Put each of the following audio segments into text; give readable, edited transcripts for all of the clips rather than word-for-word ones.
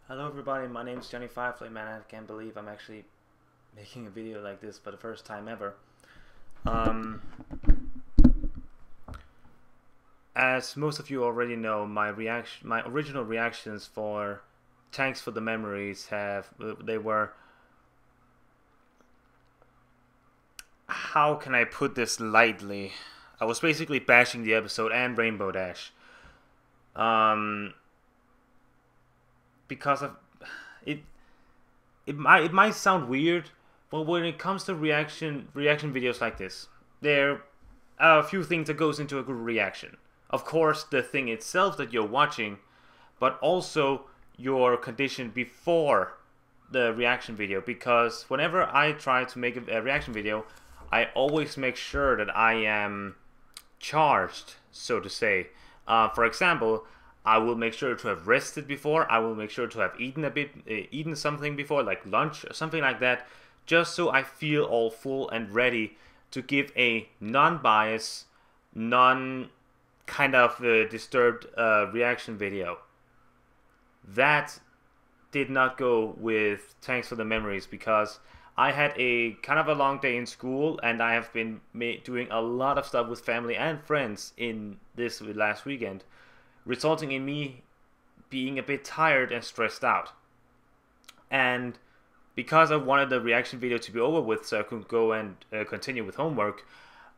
Hello everybody, my name's JohnnyFerno, man. I can't believe I'm actually making a video like this for the first time ever. As most of you already know, my original reactions for Thanks for the Memories they were, how can I put this lightly? I was basically bashing the episode and Rainbow Dash. Because of it might sound weird, but when it comes to reaction videos like this, there are a few things that goes into a good reaction. Of course, the thing itself that you're watching, but also your condition before the reaction video. Because whenever I try to make a reaction video, I always make sure that I am charged, so to say. For example, I will make sure to have rested before. I will make sure to have eaten something before, like lunch or something like that, just so I feel all full and ready to give a non-biased, kind of disturbed reaction video. That did not go with Thanks for the Memories, because I had a kind of a long day in school, and I have been doing a lot of stuff with family and friends in this last weekend, resulting in me being a bit tired and stressed out. And because I wanted the reaction video to be over with so I could go and continue with homework,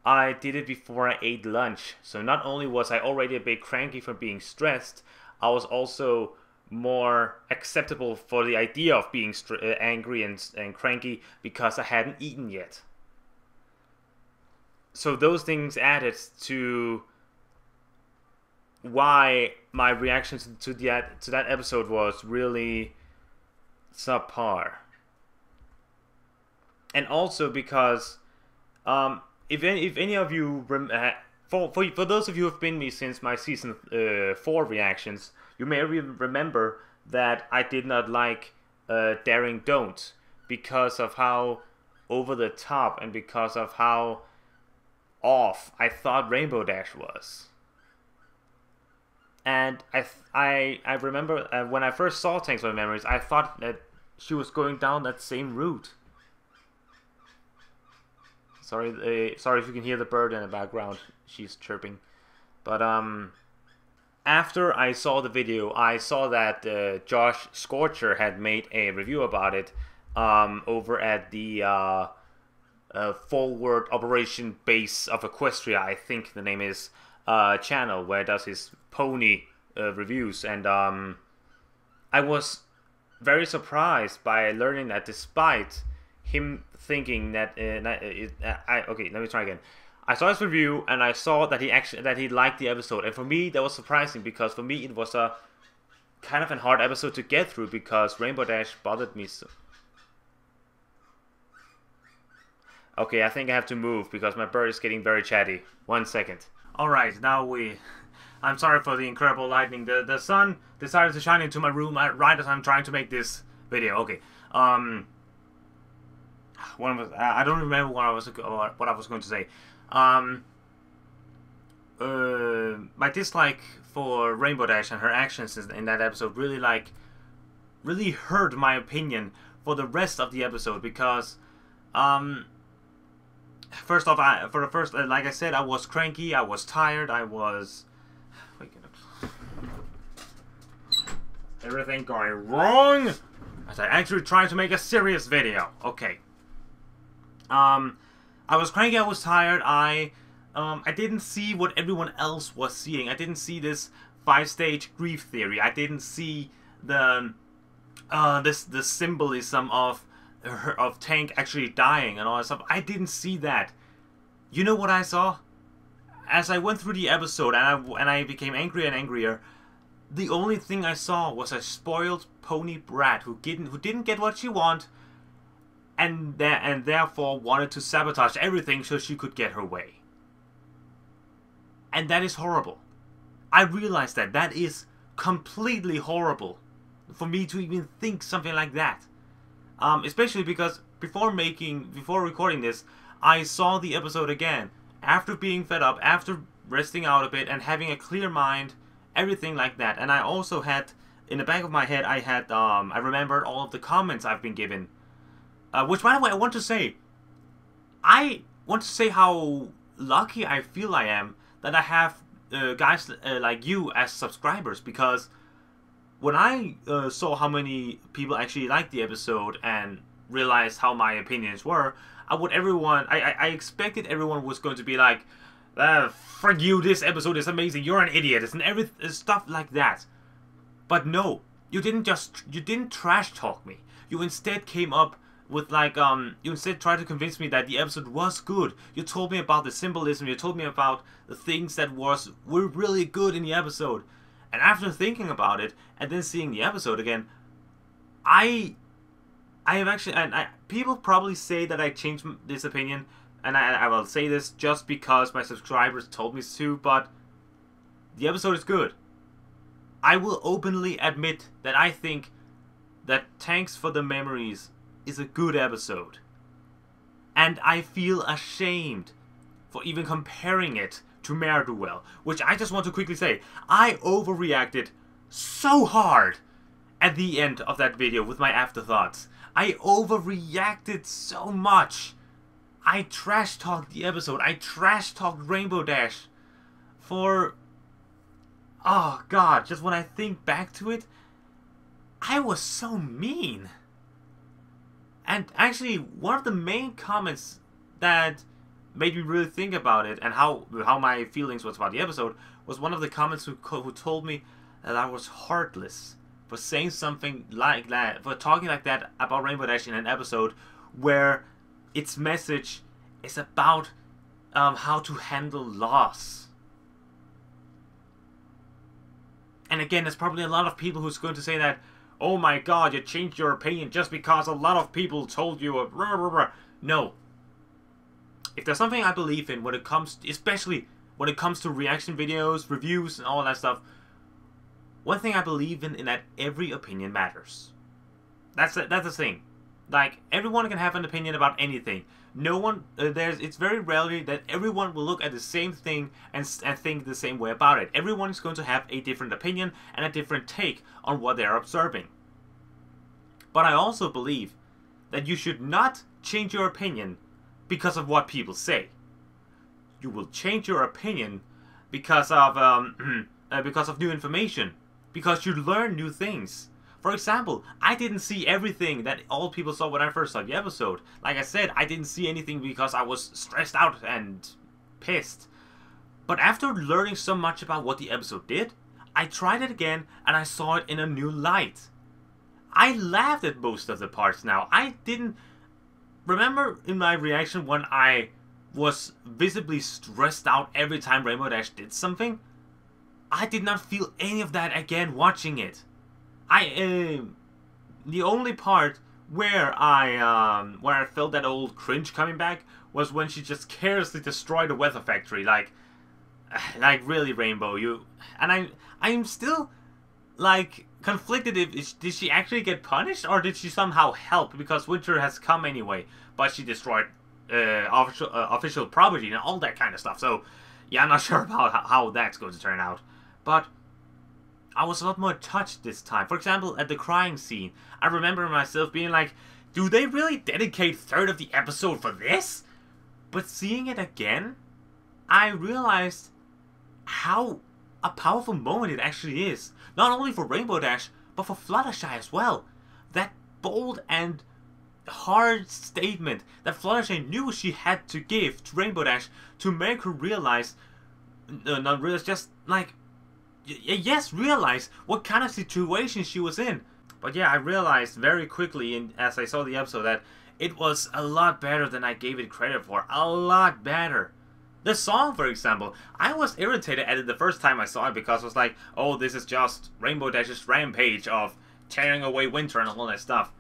I did it before I ate lunch. So not only was I already a bit cranky from being stressed, I was also more acceptable for the idea of being angry and cranky because I hadn't eaten yet. So those things added to why my reaction to that episode was really subpar. And also because if any of you for those of you who have been with me since my season 4 reactions, you may remember that I did not like Daring Don't, because of how over the top and because of how off I thought Rainbow Dash was. And I remember when I first saw Thanks for the Memories, I thought that she was going down that same route. Sorry if you can hear the bird in the background. She's chirping. But after I saw the video, I saw that Josh Scorcher had made a review about it over at the Forward Operation Base of Equestria, I think the name is, channel, where he does his pony reviews. And I was very surprised by learning that despite him thinking that okay, let me try again. I saw his review and I saw that he liked the episode, and for me that was surprising, because for me it was a kind of a hard episode to get through because Rainbow Dash bothered me so. Okay, I think I have to move because my bird is getting very chatty. 1 second. Alright, now I'm sorry for the incredible lightning. The sun decided to shine into my room right as I'm trying to make this video. Okay. I don't remember what I was going to say. My dislike for Rainbow Dash and her actions in that episode really hurt my opinion for the rest of the episode, because first off, like I said, I was cranky, I was tired, I was everything going wrong as I actually tried to make a serious video. Okay. I was cranky, I was tired, I didn't see what everyone else was seeing. I didn't see this 5-stage grief theory. I didn't see the symbolism of Tank actually dying and all that stuff. I didn't see that. You know what I saw? As I went through the episode and I became angrier and angrier, the only thing I saw was a spoiled pony brat who didn't get what she wanted, and therefore wanted to sabotage everything so she could get her way. And that is horrible. I realize that is completely horrible for me to even think something like that. Especially because before recording this, I saw the episode again after being fed up, after resting out a bit and having a clear mind, everything like that. And I also had in the back of my head, I had I remembered all of the comments I've been given. Which, by the way, I want to say how lucky I feel I am that I have guys like you as subscribers, because when I saw how many people actually liked the episode and realized how my opinions were, I expected everyone was going to be like, "Frick you! This episode is amazing. You're an idiot," and stuff like that. But no, you didn't trash talk me. You instead came up with you instead tried to convince me that the episode was good. You told me about the symbolism. You told me about the things that were really good in the episode. And after thinking about it and then seeing the episode again, I have actually, and people probably say that I changed this opinion, and I will say this just because my subscribers told me to, but the episode is good. I will openly admit that I think that Thanks for the Memories is a good episode. And I feel ashamed for even comparing it to Ne'er-Do-Well, which I just want to quickly say, I overreacted so hard at the end of that video with my afterthoughts. I overreacted so much. I trash-talked the episode. I trash-talked Rainbow Dash for... Oh god, just when I think back to it, I was so mean. And actually, one of the main comments that made me really think about it and how my feelings was about the episode was one of the comments who told me that I was heartless for saying something like that, for talking like that about Rainbow Dash in an episode where its message is about how to handle loss. And again, there's probably a lot of people who's going to say that, "Oh my god, you changed your opinion just because a lot of people told you a blah, blah, blah." No. If there's something I believe in when it comes, especially when it comes to reaction videos, reviews, and all that stuff, one thing I believe in that every opinion matters. That's the thing. Like, everyone can have an opinion about anything. No one, it's very rarely that everyone will look at the same thing and think the same way about it. Everyone is going to have a different opinion and a different take on what they're observing. But I also believe that you should not change your opinion because of what people say. You will change your opinion because of new information, because you learn new things. For example, I didn't see everything that all people saw when I first saw the episode. Like I said, I didn't see anything because I was stressed out and pissed. But after learning so much about what the episode did, I tried it again and I saw it in a new light. I laughed at most of the parts now. I didn't... Remember in my reaction when I was visibly stressed out every time Rainbow Dash did something? I did not feel any of that again watching it. The only part where I felt that old cringe coming back was when she just carelessly destroyed the weather factory. Like really, Rainbow, you... And I'm still, like, conflicted did she actually get punished or did she somehow help because winter has come anyway, but she destroyed official property and all that kind of stuff. So, yeah, I'm not sure about how that's going to turn out. But I was a lot more touched this time. For example, at the crying scene, I remember myself being like, do they really dedicate a third of the episode for this? But seeing it again, I realized how a powerful moment it actually is. Not only for Rainbow Dash, but for Fluttershy as well. That bold and hard statement that Fluttershy knew she had to give to Rainbow Dash to make her realize, not realize, just like, yes, realize what kind of situation she was in. But yeah, I realized very quickly as I saw the episode that it was a lot better than I gave it credit for. A lot better. The song, for example, I was irritated at it the first time I saw it because I was like, oh, this is just Rainbow Dash's rampage of tearing away winter and all that stuff.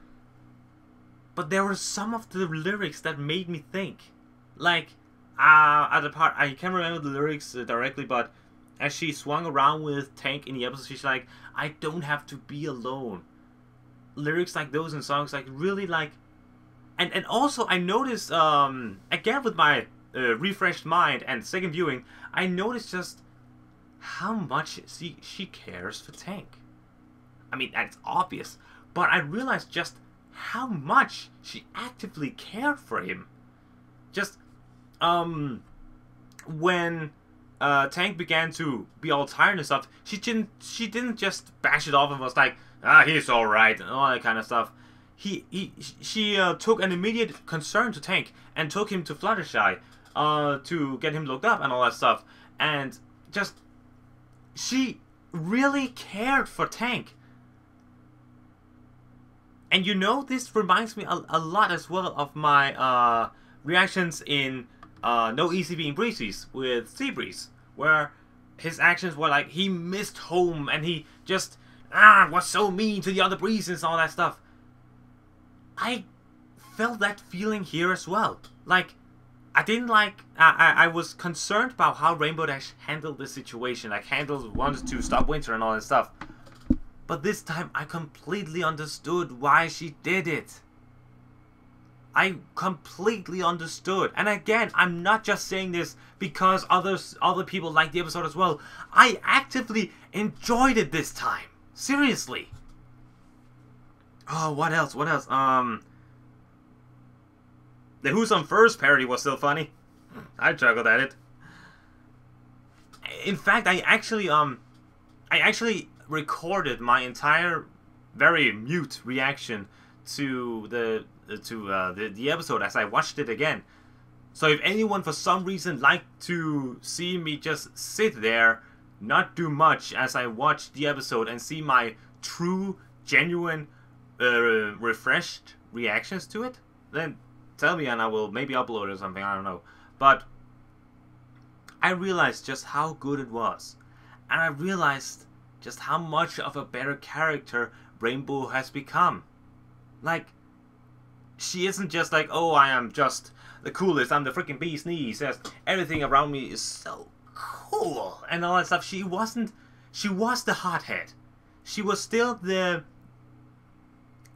But there were some of the lyrics that made me think. Like, at the part, I can't remember the lyrics directly, but as she swung around with Tank in the episode, she's like, I don't have to be alone. Lyrics like those in songs, like, really, like... And also, I noticed, again with my refreshed mind and second viewing, I noticed just how much she cares for Tank. I mean, that's obvious. But I realized just how much she actively cared for him. Just, when Tank began to be all tired and stuff, she didn't just bash it off and was like, ah, he's alright, and all that kind of stuff. She took an immediate concern to Tank and took him to Fluttershy to get him looked up and all that stuff. And just, she really cared for Tank. And you know, this reminds me a lot as well of my reactions in No Easy Being Breezes with Seabreeze, where his actions were like, he missed home and he just was so mean to the other breezes and all that stuff. I felt that feeling here as well. Like, I didn't like, I was concerned about how Rainbow Dash handled the situation, like wanted to stop winter and all that stuff. But this time I completely understood why she did it. I completely understood. And again, I'm not just saying this because other people liked the episode as well. I actively enjoyed it this time. Seriously. Oh, what else? What else? The Who's On First parody was still funny. I chuckled at it. In fact, I actually recorded my entire very mute reaction to the episode as I watched it again. So if anyone for some reason liked to see me just sit there, not do much as I watched the episode and see my true, genuine, refreshed reactions to it, then tell me and I will maybe upload it or something, I don't know. But I realized just how good it was. And I realized just how much of a better character Rainbow has become. Like, she isn't just like, oh, I am just the coolest, I'm the freaking bee's knees, everything around me is so cool, and all that stuff. She was the hothead. She was still the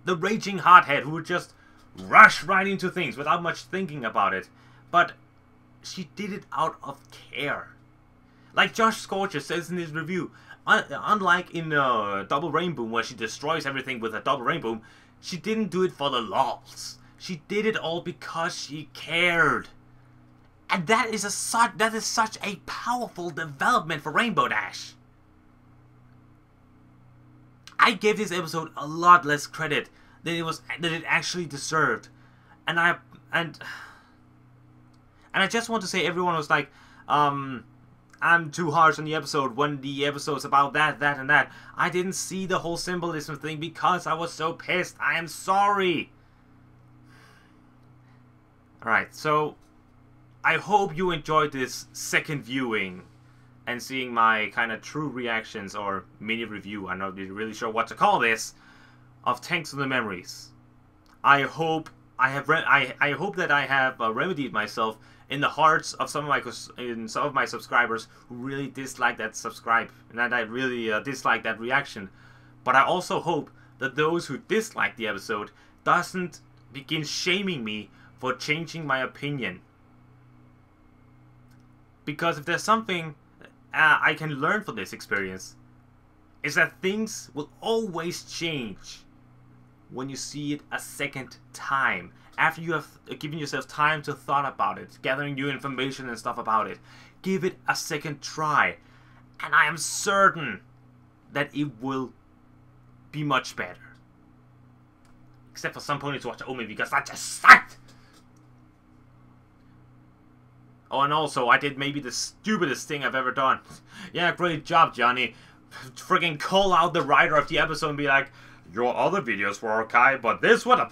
raging hothead who would just rush right into things without much thinking about it. But she did it out of care. Like Josh Scorcher says in his review, unlike in Double Rainbow where she destroys everything with a double rainbow, she didn't do it for the lols. She did it all because she cared. And that is such a powerful development for Rainbow Dash. I gave this episode a lot less credit than it actually deserved. And I just want to say, everyone was like, I'm too harsh on the episode when the episode's about that, and that. I didn't see the whole symbolism thing because I was so pissed. I am sorry. Alright, so I hope you enjoyed this second viewing and seeing my kind of true reactions or mini review, I'm not really sure what to call this, of Tanks of the Memories. I hope I hope that I have remedied myself in the hearts of some of my subscribers who really dislike that and I really dislike that reaction. But I also hope that those who dislike the episode doesn't begin shaming me for changing my opinion. Because if there's something I can learn from this experience, is that things will always change when you see it a second time. After you have given yourself time to thought about it, gathering new information and stuff about it, give it a second try. And I am certain that it will be much better. Except for some ponies watch Omi because that just sucked! Oh, and also, I did maybe the stupidest thing I've ever done. Yeah, great job, Johnny. Friggin' call out the writer of the episode and be like, your other videos were okay, but this one,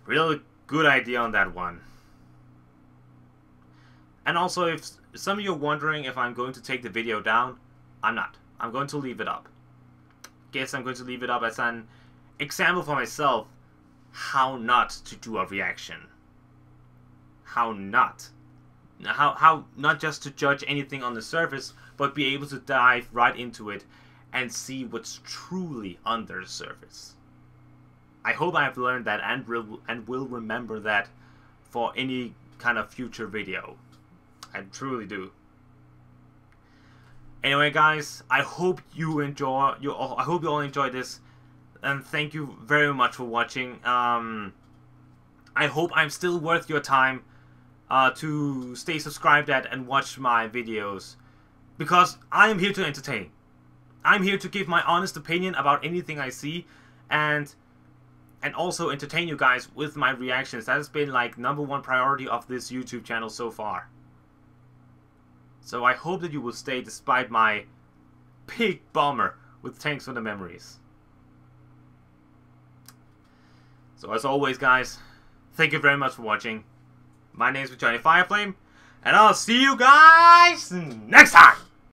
real good idea on that one. And also, if some of you are wondering if I'm going to take the video down, I'm not. I'm going to leave it up. Guess I'm going to leave it up as an example for myself how not to do a reaction. How not just to judge anything on the surface, but be able to dive right into it and see what's truly under the surface. I hope I have learned that and will remember that for any kind of future video. I truly do. Anyway, guys, I hope you enjoy. I hope you all enjoyed this, and thank you very much for watching. I hope I'm still worth your time to stay subscribed at and watch my videos, because I am here to entertain. I'm here to give my honest opinion about anything I see, and also entertain you guys with my reactions. That has been like #1 priority of this YouTube channel so far. So I hope that you will stay despite my big bummer with Thanks for the Memories. So as always, guys, thank you very much for watching. My name is Johnny Fireflame, and I'll see you guys next time!